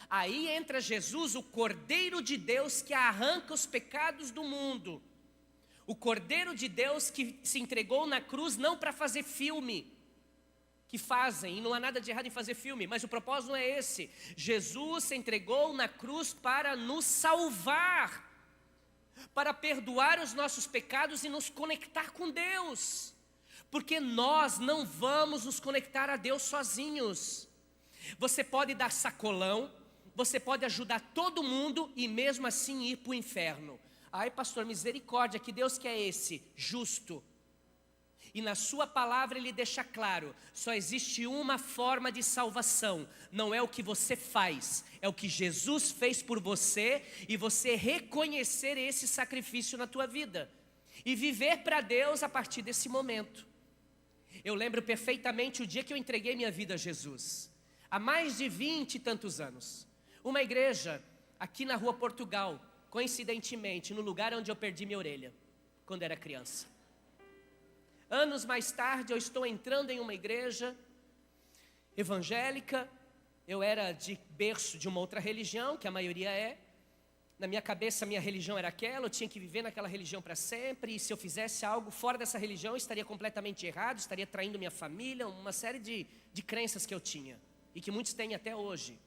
Aí entra Jesus, o Cordeiro de Deus que arranca os pecados do mundo. O Cordeiro de Deus que se entregou na cruz não para fazer filme, que fazem, e não há nada de errado em fazer filme, mas o propósito não é esse. Jesus se entregou na cruz para nos salvar, para perdoar os nossos pecados e nos conectar com Deus, porque nós não vamos nos conectar a Deus sozinhos. Você pode dar sacolão, você pode ajudar todo mundo e mesmo assim ir para o inferno. Ai, pastor, misericórdia, que Deus que é esse? Justo. E na sua palavra ele deixa claro, só existe uma forma de salvação, não é o que você faz, é o que Jesus fez por você, e você reconhecer esse sacrifício na tua vida, e viver para Deus a partir desse momento. Eu lembro perfeitamente o dia que eu entreguei minha vida a Jesus, há mais de 20 e tantos anos, uma igreja aqui na rua Portugal, coincidentemente, no lugar onde eu perdi minha orelha, quando era criança. Anos mais tarde, eu estou entrando em uma igreja evangélica. Eu era de berço de uma outra religião, que a maioria é. Na minha cabeça, a minha religião era aquela, eu tinha que viver naquela religião para sempre. E se eu fizesse algo fora dessa religião, eu estaria completamente errado, estaria traindo minha família, uma série de crenças que eu tinha, e que muitos têm até hoje.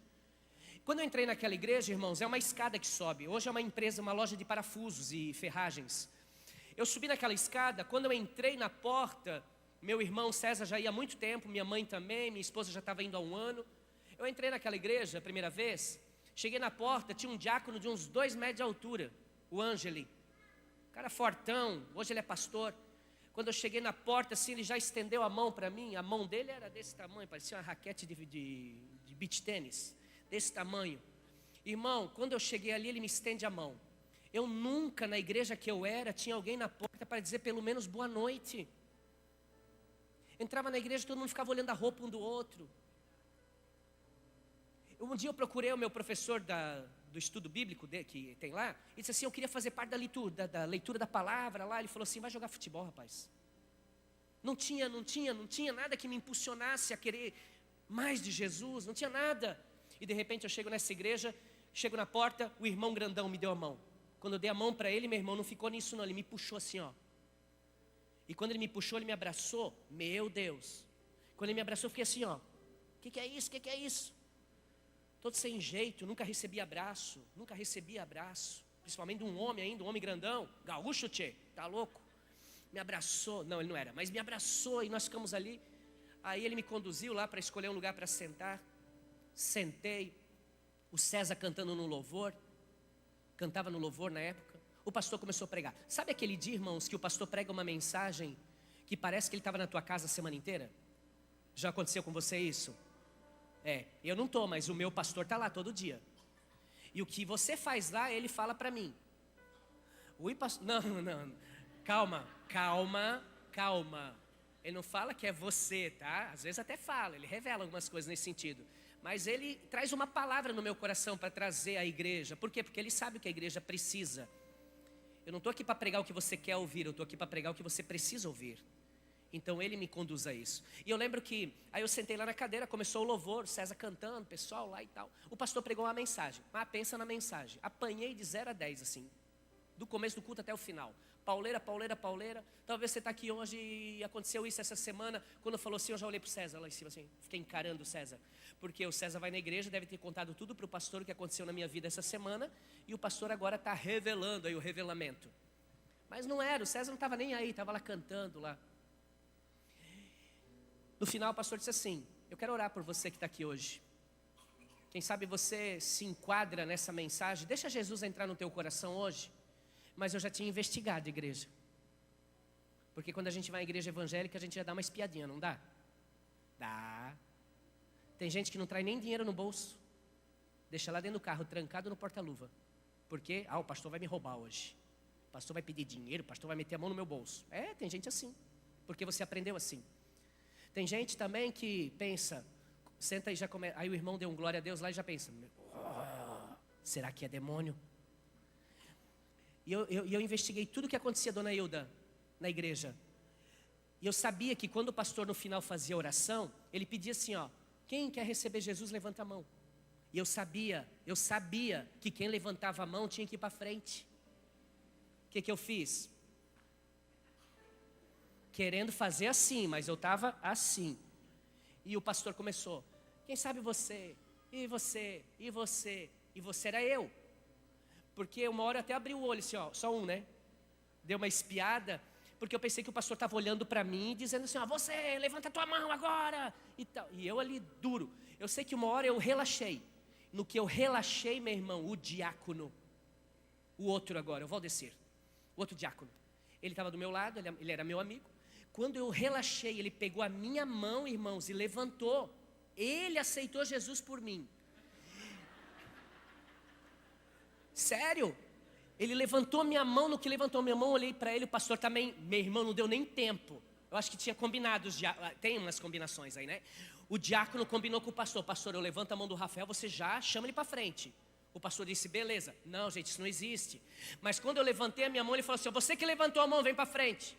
Quando eu entrei naquela igreja, irmãos, é uma escada que sobe. Hoje é uma empresa, uma loja de parafusos e ferragens. Eu subi naquela escada, quando eu entrei na porta, meu irmão César já ia há muito tempo, minha mãe também, minha esposa já estava indo há 1 ano. Eu entrei naquela igreja a primeira vez, cheguei na porta, tinha um diácono de uns 2 metros de altura, o Ângeli, cara fortão, hoje ele é pastor. Quando eu cheguei na porta, assim, ele já estendeu a mão para mim, a mão dele era desse tamanho, parecia uma raquete de beach tênis, desse tamanho. Irmão, quando eu cheguei ali, ele me estende a mão. Eu nunca, na igreja que eu era, tinha alguém na porta para dizer pelo menos boa noite. Entrava na igreja, todo mundo ficava olhando a roupa um do outro. Um dia eu procurei o meu professor do estudo bíblico que tem lá, e disse assim, eu queria fazer parte da leitura da palavra lá. Ele falou assim, vai jogar futebol, rapaz. Não tinha nada que me impulsionasse a querer mais de Jesus, não tinha nada. E de repente eu chego nessa igreja, chego na porta, o irmão grandão me deu a mão. Quando eu dei a mão para ele, meu irmão, não ficou nisso não, ele me puxou assim, ó. E quando ele me puxou, ele me abraçou, meu Deus. Quando ele me abraçou, eu fiquei assim, ó. O que é isso? O que é isso? Todo sem jeito, nunca recebi abraço. Principalmente de um homem ainda, um homem grandão. Gaúcho, tchê, tá louco? Me abraçou, não, ele não era, mas me abraçou e nós ficamos ali. Aí ele me conduziu lá para escolher um lugar para sentar. Sentei, o César cantando no louvor. Cantava no louvor na época. O pastor começou a pregar. Sabe aquele dia, irmãos, que o pastor prega uma mensagem que parece que ele estava na tua casa a semana inteira? Já aconteceu com você isso? Eu não estou, mas o meu pastor está lá todo dia. E o que você faz lá, ele fala para mim. Ui, pastor, não, calma. Ele não fala que é você, tá? Às vezes até fala, ele revela algumas coisas nesse sentido. Mas ele traz uma palavra no meu coração para trazer à igreja. Por quê? Porque ele sabe o que a igreja precisa. Eu não estou aqui para pregar o que você quer ouvir, eu estou aqui para pregar o que você precisa ouvir. Então ele me conduz a isso. E eu lembro que, aí eu sentei lá na cadeira, começou o louvor, César cantando, pessoal lá e tal. O pastor pregou uma mensagem, mas pensa na mensagem. Apanhei de 0 a 10 assim, do começo do culto até o final. Pauleira. Talvez você está aqui hoje e aconteceu isso essa semana. Quando falou assim, eu já olhei para o César lá em cima assim, fiquei encarando o César. Porque o César vai na igreja, deve ter contado tudo para o pastor o que aconteceu na minha vida essa semana. E o pastor agora está revelando aí o revelamento. Mas não era, o César não estava nem aí, estava lá cantando lá. No final o pastor disse assim, eu quero orar por você que está aqui hoje. Quem sabe você se enquadra nessa mensagem, deixa Jesus entrar no teu coração hoje. Mas eu já tinha investigado a igreja. Porque quando a gente vai à igreja evangélica, a gente já dá uma espiadinha, não dá? Dá. Tem gente que não traz nem dinheiro no bolso. Deixa lá dentro do carro, trancado no porta-luva. Porque, o pastor vai me roubar hoje. O pastor vai pedir dinheiro, o pastor vai meter a mão no meu bolso. Tem gente assim. Porque você aprendeu assim. Tem gente também que pensa, senta e já começa. Aí o irmão deu um glória a Deus lá e já pensa, será que é demônio? E eu investiguei tudo o que acontecia, dona Hilda, na igreja. E eu sabia que quando o pastor no final fazia oração, ele pedia assim, quem quer receber Jesus, levanta a mão. E eu sabia que quem levantava a mão tinha que ir para frente. O que eu fiz? Querendo fazer assim, mas eu estava assim. E o pastor começou, quem sabe você, e você, e você, e você era eu. Porque uma hora eu até abri o olho assim, só um, né? Deu uma espiada, porque eu pensei que o pastor estava olhando para mim, dizendo assim, você, levanta a tua mão agora, e tal. E eu ali, duro. Eu sei que uma hora eu relaxei. No que eu relaxei, meu irmão, o diácono, o outro agora, o Valdecir, o outro diácono, ele estava do meu lado, ele era meu amigo. Quando eu relaxei, ele pegou a minha mão, irmãos, e levantou. Ele aceitou Jesus por mim. Sério? Ele levantou minha mão, no que levantou minha mão, eu olhei para ele, o pastor também, meu irmão, não deu nem tempo. Eu acho que tinha combinado, tem umas combinações aí, né? O diácono combinou com o pastor, pastor, eu levanto a mão do Rafael, você já chama ele para frente. O pastor disse, beleza. Não, gente, isso não existe. Mas quando eu levantei a minha mão, ele falou assim, você que levantou a mão, vem para frente.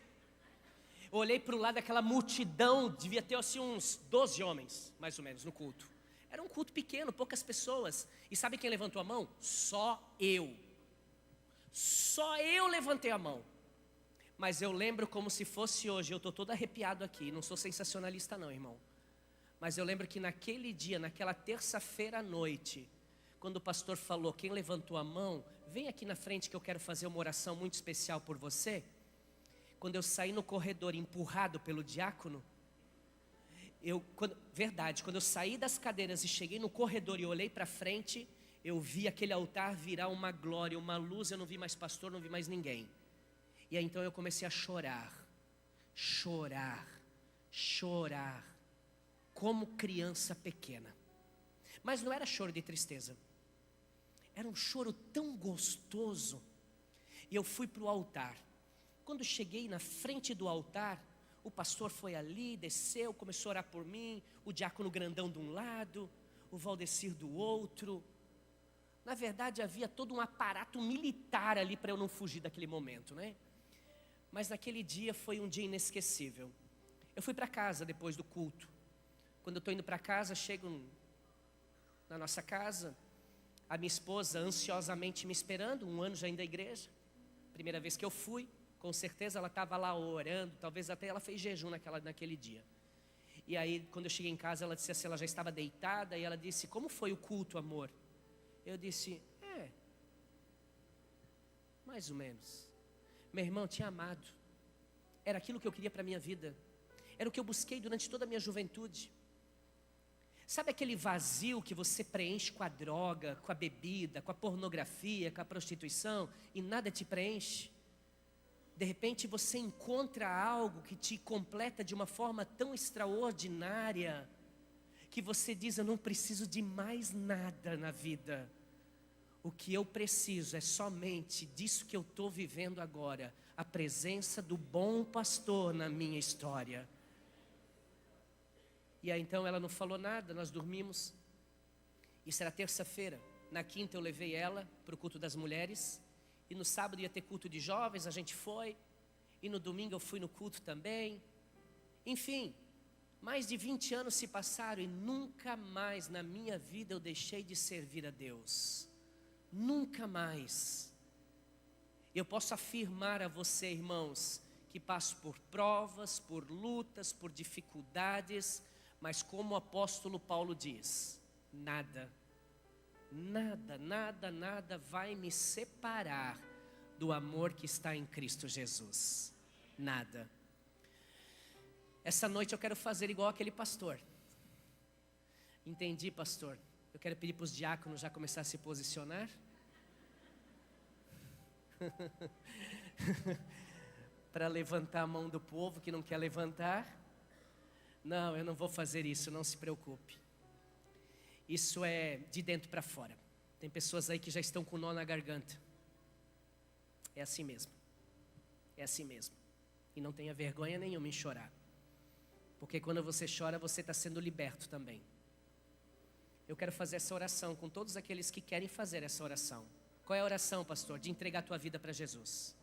Eu olhei para o lado daquela multidão, devia ter assim uns 12 homens, mais ou menos, no culto. Era um culto pequeno, poucas pessoas. E sabe quem levantou a mão? Só eu. Só eu levantei a mão. Mas eu lembro como se fosse hoje, eu estou todo arrepiado aqui, não sou sensacionalista não, irmão. Mas eu lembro que naquele dia, naquela terça-feira à noite, quando o pastor falou, quem levantou a mão, vem aqui na frente que eu quero fazer uma oração muito especial por você. Quando eu saí no corredor empurrado pelo diácono, quando eu saí das cadeiras e cheguei no corredor e olhei para frente, eu vi aquele altar virar uma glória, uma luz, eu não vi mais pastor, não vi mais ninguém. E aí então eu comecei a chorar, como criança pequena. Mas não era choro de tristeza, era um choro tão gostoso. E eu fui para o altar. Quando cheguei na frente do altar, o pastor foi ali, desceu, começou a orar por mim, o diácono grandão de um lado, o Valdecir do outro. Na verdade havia todo um aparato militar ali para eu não fugir daquele momento, né? Mas naquele dia foi um dia inesquecível. Eu fui para casa depois do culto. Quando eu estou indo para casa, chego na nossa casa, a minha esposa ansiosamente me esperando, 1 ano já indo à igreja. Primeira vez que eu fui, com certeza ela estava lá orando, talvez até ela fez jejum naquele dia. E aí quando eu cheguei em casa, ela disse assim, ela já estava deitada, e ela disse, como foi o culto, amor? Eu disse, mais ou menos. Meu irmão, tinha amado. Era aquilo que eu queria para a minha vida. Era o que eu busquei durante toda a minha juventude. Sabe aquele vazio que você preenche com a droga, com a bebida, com a pornografia, com a prostituição, e nada te preenche? De repente você encontra algo que te completa de uma forma tão extraordinária, que você diz, eu não preciso de mais nada na vida. O que eu preciso é somente disso que eu estou vivendo agora, a presença do bom pastor na minha história. E aí então ela não falou nada, nós dormimos. Isso era terça-feira. Na quinta eu levei ela para o culto das mulheres. E no sábado ia ter culto de jovens, a gente foi. E no domingo eu fui no culto também. Enfim, mais de 20 anos se passaram e nunca mais na minha vida eu deixei de servir a Deus. Nunca mais. Eu posso afirmar a você, irmãos, que passo por provas, por lutas, por dificuldades, mas como o apóstolo Paulo diz, nada vai me separar do amor que está em Cristo Jesus. Nada. Essa noite eu quero fazer igual aquele pastor. Entendi, pastor. Eu quero pedir para os diáconos já começar a se posicionar. para levantar a mão do povo que não quer levantar. Não, eu não vou fazer isso, não se preocupe. Isso é de dentro para fora. Tem pessoas aí que já estão com nó na garganta. É assim mesmo. É assim mesmo. E não tenha vergonha nenhuma em chorar. Porque quando você chora, você está sendo liberto também. Eu quero fazer essa oração com todos aqueles que querem fazer essa oração. Qual é a oração, pastor? De entregar a tua vida para Jesus.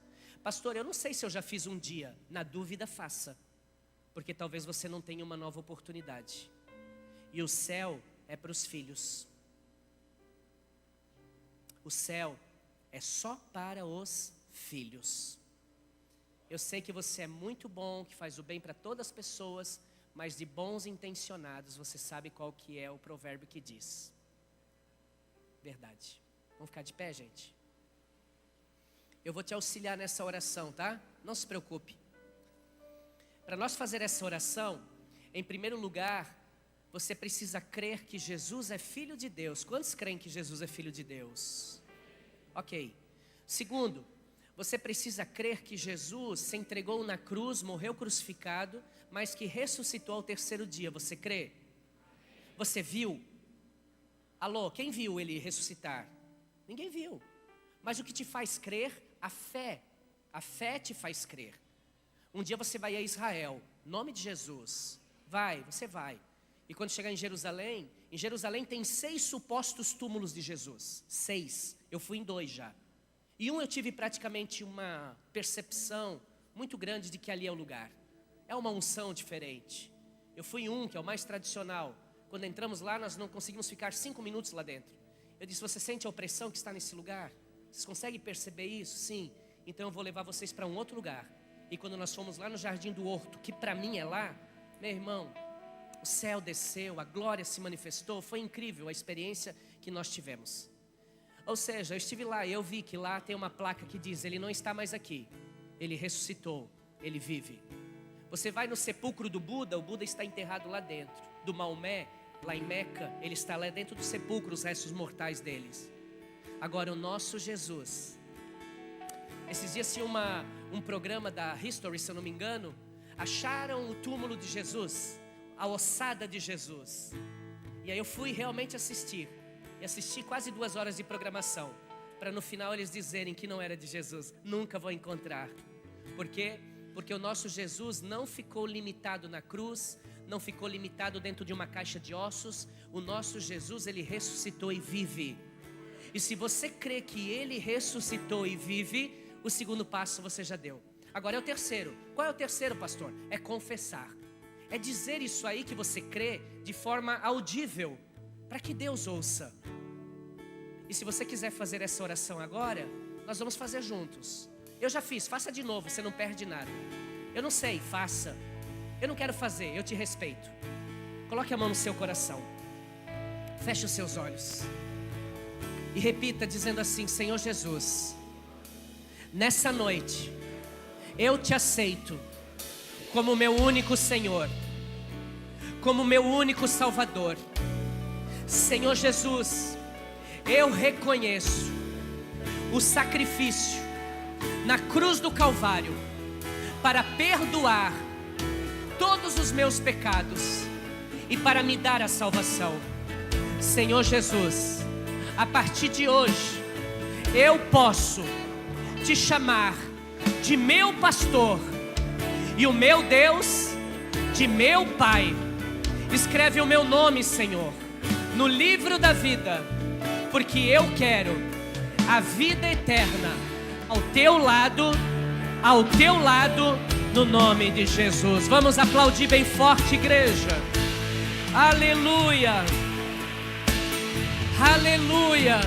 Pastor, eu não sei se eu já fiz um dia. Na dúvida, faça. Porque talvez você não tenha uma nova oportunidade. E o céu é para os filhos. O céu é só para os filhos. Eu sei que você é muito bom, que faz o bem para todas as pessoas, mas de bons intencionados, você sabe qual que é o provérbio que diz. Verdade. Vamos ficar de pé, gente? Eu vou te auxiliar nessa oração, tá? Não se preocupe. Para nós fazer essa oração, em primeiro lugar, você precisa crer que Jesus é Filho de Deus. Quantos creem que Jesus é Filho de Deus? Ok. Segundo, você precisa crer que Jesus se entregou na cruz, morreu crucificado, mas que ressuscitou ao terceiro dia. Você crê? Você viu? Alô, quem viu ele ressuscitar? Ninguém viu. Mas o que te faz crer? A fé. A fé te faz crer. Um dia você vai a Israel, em nome de Jesus. Você vai. E quando chegar em Jerusalém tem 6 supostos túmulos de Jesus. 6. Eu fui em 2 já. E eu tive praticamente uma percepção muito grande de que ali é o lugar. É uma unção diferente. Eu fui em um, que é o mais tradicional. Quando entramos lá, nós não conseguimos ficar 5 minutos lá dentro. Eu disse, você sente a opressão que está nesse lugar? Vocês conseguem perceber isso? Sim. Então eu vou levar vocês para um outro lugar. E quando nós fomos lá no Jardim do Horto, que para mim é lá, meu irmão, o céu desceu, a glória se manifestou. Foi incrível a experiência que nós tivemos. Ou seja, eu estive lá e eu vi que lá tem uma placa que diz, ele não está mais aqui. Ele ressuscitou, ele vive. Você vai no sepulcro do Buda, o Buda está enterrado lá dentro. Do Maomé, lá em Meca, ele está lá dentro do sepulcro, os restos mortais deles. Agora o nosso Jesus. Esses dias tinha um programa da History, se eu não me engano. Acharam o túmulo de Jesus, a ossada de Jesus. E aí eu fui realmente assistir. E assisti quase 2 horas de programação. Para no final eles dizerem que não era de Jesus. Nunca vou encontrar. Por quê? Porque o nosso Jesus não ficou limitado na cruz. Não ficou limitado dentro de uma caixa de ossos. O nosso Jesus, ele ressuscitou e vive. E se você crê que ele ressuscitou e vive, o segundo passo você já deu. Agora é o terceiro. Qual é o terceiro, pastor? É confessar. É dizer isso aí que você crê de forma audível, para que Deus ouça. E se você quiser fazer essa oração agora, nós vamos fazer juntos. Eu já fiz, faça de novo, você não perde nada. Eu não sei, faça. Eu não quero fazer, eu te respeito. Coloque a mão no seu coração. Feche os seus olhos. E repita dizendo assim, Senhor Jesus, nessa noite, eu te aceito como meu único Senhor, como meu único Salvador. Senhor Jesus, eu reconheço o sacrifício na cruz do Calvário para perdoar todos os meus pecados e para me dar a salvação. Senhor Jesus, a partir de hoje eu posso te chamar de meu pastor e o meu Deus de meu Pai. Escreve o meu nome, Senhor, no livro da vida, porque eu quero a vida eterna ao teu lado, no nome de Jesus. Vamos aplaudir bem forte, igreja. Aleluia, aleluia.